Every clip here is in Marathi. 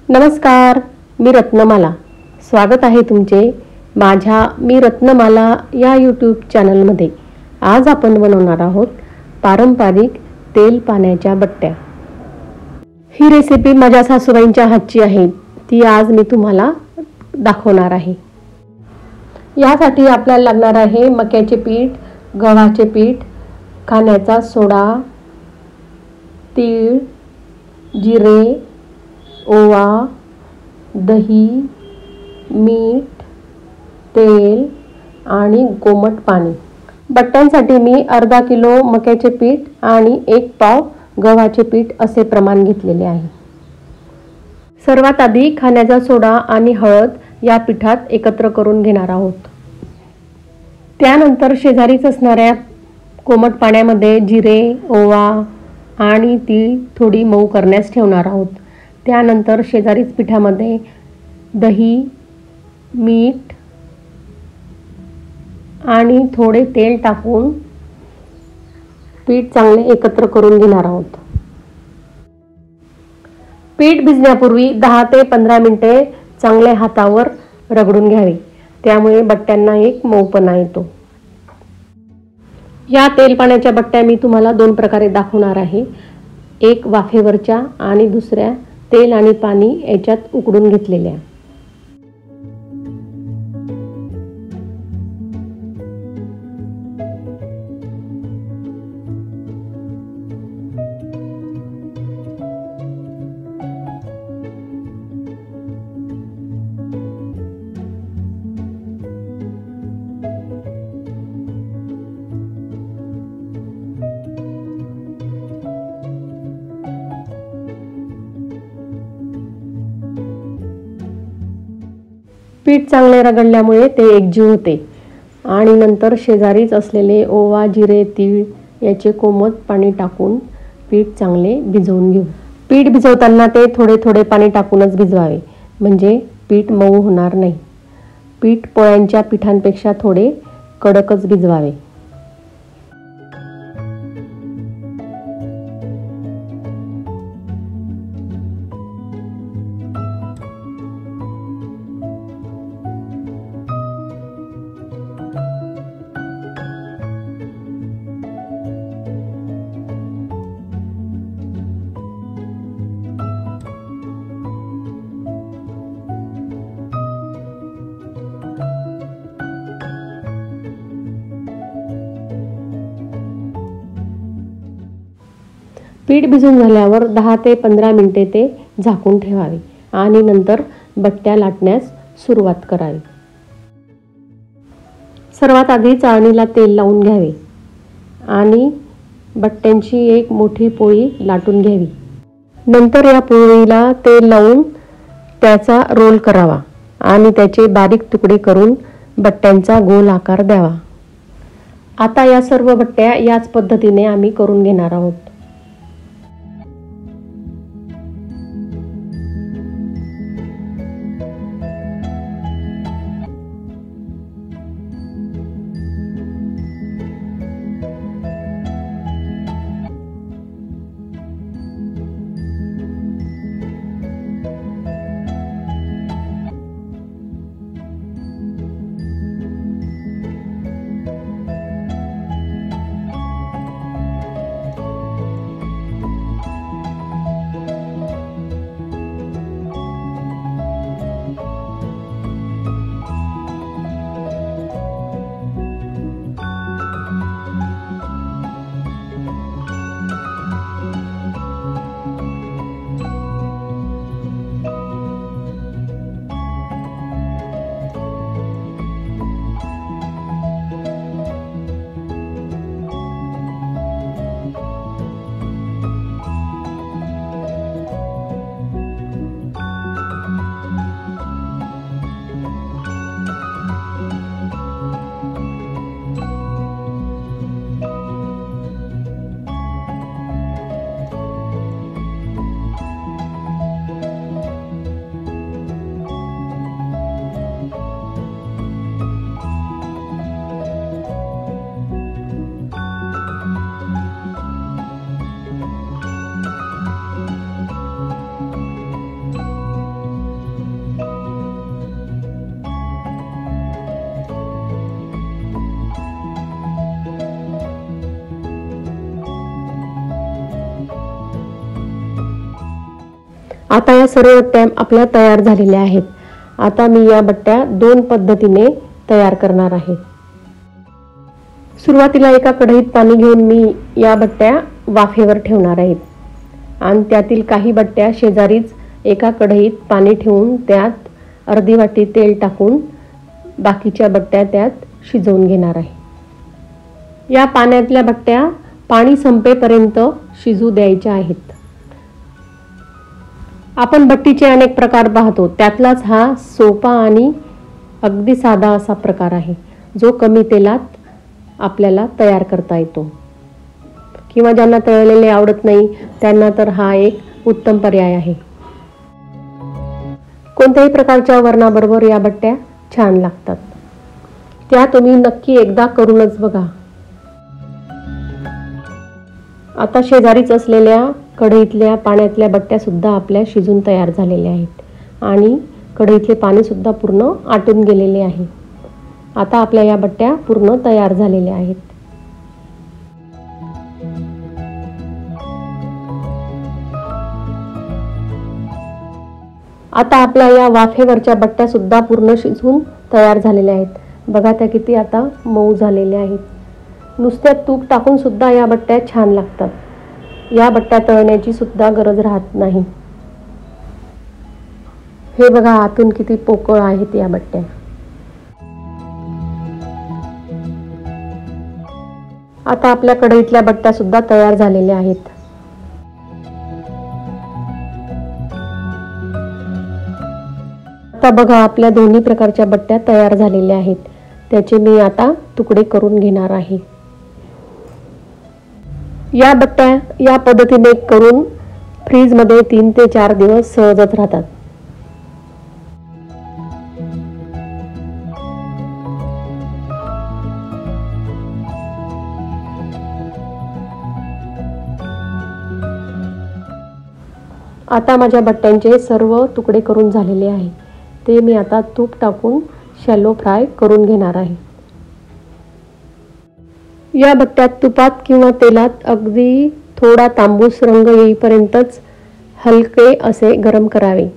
नमस्कार, मी रत्नमाला. स्वागत आहे तुमचे माझ्या मी रत्नमाला या यूट्यूब चॅनलमध्ये. आज आपण बनवणार आहोत पारंपरिक तेल पाण्याच्या बट्ट्या. ही रेसिपी माझ्या सासूबाईंच्या हातची आहे. ती आज मी तुम्हाला दाखवणार आहे. यासाठी आपल्याला लागणार आहे मक्याचे पीठ, गव्हाचे पीठ, खाण्याचा सोडा, तीळ, जिरे, ओवा, दही, मीठ, तेल आणि कोमट पाणी. बट्ट्यांसाठी मी अर्धा किलो मक्याचे पीठ आणि 1 पाव गव्हाचे पीठ असे प्रमाण घेतलेले आहे. सर्वात आधी खाण्याचा सोडा आणि हळद या पिठात एकत्र करून घेणार आहोत. त्यानंतर शेजारीच असणाऱ्या कोमट पाण्यामध्ये जिरे, ओवा आणि तीळ थोडी मऊ करण्यास ठेवणार आहोत. त्यानंतर शेजारीच पिठामध्ये दही, मीठ आणि थोडे तेल टाकून पीठ चांगले एकत्र करून घेणार आहोत. पीठ भिजण्यापूर्वी 10 ते 15 मिनिटे चांगले हातावर रगडून घ्यावे. त्यामुळे बट्ट्यांना एक मऊपणा येतो. या तेल पाण्याच्या बट्ट्या मी तुम्हाला 2 प्रकारे दाखवणार आहे. एक वाफेवरच्या आणि दुसऱ्या तेल आणि पाणी याच्यात उकडून घेतलेल्या. पीठ चांगले रगडल्यामुळे ते एकजीव होते आणि नंतर शेजारीच असलेले ओवा, जिरे, तीळ याचे कोमट पाणी टाकून पीठ चांगले भिजवून घेऊ. पीठ भिजवताना ते थोडे थोडे पाणी टाकूनच भिजवावे, म्हणजे पीठ मऊ होणार नाही. पीठ पोळ्यांच्या पिठांपेक्षा थोडे कडकच भिजवावे. पीठ भिजून झाल्यावर 10 ते 15 मिनिटे ते झाकून ठेवावे आणि नंतर बट्ट्या लाटण्यास सुरुवात करावी. सर्वात आधी चाळणीला तेल लावून घ्यावे आणि बट्ट्यांची एक मोठी पोळी लाटून घ्यावी. नंतर या पोळीला तेल लावून त्याचा रोल करावा आणि त्याचे बारीक तुकडे करून बट्ट्यांचा गोल आकार द्यावा. आता या सर्व बट्ट्या याच पद्धतीने आम्ही करून घेणार आहोत. आता या सर्व बट्ट्या आपल्या तयार झालेल्या आहेत. आता मी या बट्ट्या 2 पद्धतीने तयार करणार आहे. सुरुवातीला एका कढईत पाणी घेऊन मी या बट्ट्या वाफेवर ठेवणार आहे आणि त्यातील काही बट्ट्या शेजारीच एका कढईत पाणी ठेवून त्यात अर्धी वाटी तेल टाकून बाकीच्या बट्ट्या त्यात शिजवून घेणार आहे. या पाण्यातल्या बट्ट्या पाणी संपेपर्यंत शिजू द्यायच्या आहेत. आपण बट्टीचे अनेक प्रकार पाहतो, त्यातलाच हा सोपा आणि अगदी साधा असा प्रकार आहे जो कमी तेलात आपल्याला तयार करता येतो. किंवा ज्यांना तळलेले आवडत नाही त्यांना तर हा एक उत्तम पर्याय आहे. कोणत्याही प्रकारच्या वरणाबरोबर या बट्ट्या छान लागतात. त्या तुम्ही नक्की एकदा करूनच बघा. आता शेजारीच असलेल्या कढईतल्या पाण्यातल्या बट्ट्या सुद्धा आपल्या शिजून तयार झालेल्या आहेत आणि कढईतले पाणी सुद्धा पूर्ण आटून गेलेले आहे. आता आपल्या या बट्ट्या पूर्ण तयार झालेल्या आहेत. आता आपल्या या वाफेवरच्या बट्ट्या सुद्धा पूर्ण शिजून तयार झालेल्या आहेत. बघा त्या किती आता मऊ झालेल्या आहेत. नुसत्या तूप टाकून सुद्धा या बट्ट्या छान लागतात. या बट्ट्या तळण्याची सुद्धा गरज राहत नाही. हे बघा आतून किती पोकळ आहेत या बट्ट्या. आता आपल्या कढईतल्या बट्ट्या सुद्धा तयार झालेल्या आहेत. आता बघा आपल्या दोन्ही प्रकारच्या बट्ट्या तयार झालेल्या आहेत. त्याचे मी आता तुकडे करून घेणार आहे. या बट्ट्या या पद्धतीने करून फ्रीजमध्ये 3 ते 4 दिवस सहजच राहतात. आता माझ्या बट्ट्यांचे सर्व तुकडे करून झालेले आहे. ते मी आता तूप टाकून शॅलो फ्राय करून घेणार आहे. या बट्ट्यात तुपात किंवा तेलात अगदी थोडा तांबूस रंग येईपर्यंतच हलके असे गरम करावे.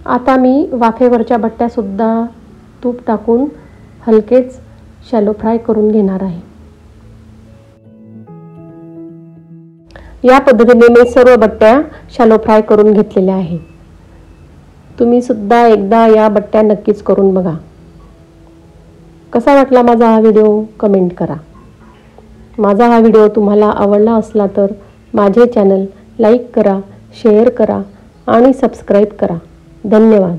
आता मी वाफेवरच्या बट्ट्या सुद्धा तूप टाकून हलकेच शॅलो फ्राय करून घेणार आहे. या पद्धतीने मी सर्व बट्ट्या शॅलो फ्राय करून घेतलेल्या आहे. तुम्ही सुद्धा एकदा या बट्ट्या नक्कीच करून बघा. कसा वाटला माझा हा व्हिडिओ कमेंट करा. माझा हा व्हिडिओ तुम्हाला आवडला असला तर माझे चॅनल लाईक करा, शेअर करा आणि सबस्क्राईब करा. धन्यवाद.